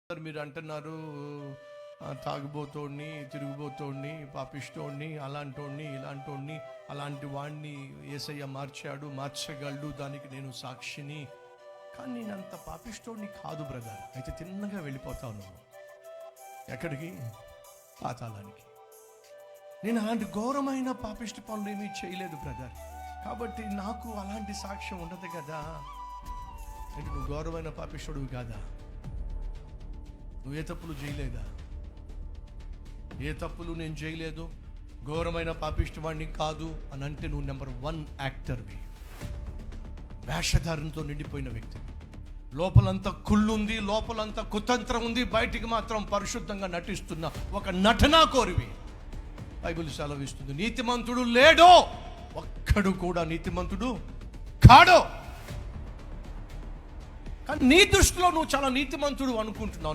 మీరు అంటున్నారు తాగుబోతోడిని, తిరుగుబోతోడిని, పాపిష్టోడిని, అలాంటోడిని, ఇలాంటోడిని, అలాంటి వాడిని యేసయ్య మార్చాడు, మార్చగలడు, దానికి నేను సాక్షిని. కానీ నేను అంత పాపిష్టోడిని కాదు బ్రదర్. అయితే తిన్నగా వెళ్ళిపోతాను. ఎక్కడికి? పాతాళానికి. నేను అలాంటి ఘోరమైన పాపిష్టి పనులు ఏమీ చేయలేదు బ్రదర్. కాబట్టి నాకు అలాంటి సాక్ష్యం ఉండదు కదా. అంటే నువ్వు ఘోరమైన పాపిష్టుడివి కాదా? నువ్వు ఏ తప్పులు చేయలేదా? ఏ తప్పులు నేను చేయలేదు, ఘోరమైన పాపిష్టివాడిని కాదు అని అంటే నువ్వు నెంబర్ 1 యాక్టర్వి. వేషధారంతో నిండిపోయిన వ్యక్తి. లోపలంతా కుళ్ళుంది, లోపలంతా కుతంత్రం ఉంది, బయటికి మాత్రం పరిశుద్ధంగా నటిస్తున్న ఒక నటనా కోరివి. బైబిల్ సెలవిస్తుంది, నీతిమంతుడు లేడో, ఒక్కడు కూడా నీతిమంతుడు కాడో. కానీ నీ దృష్టిలో నువ్వు చాలా నీతిమంతుడు అనుకుంటున్నావు.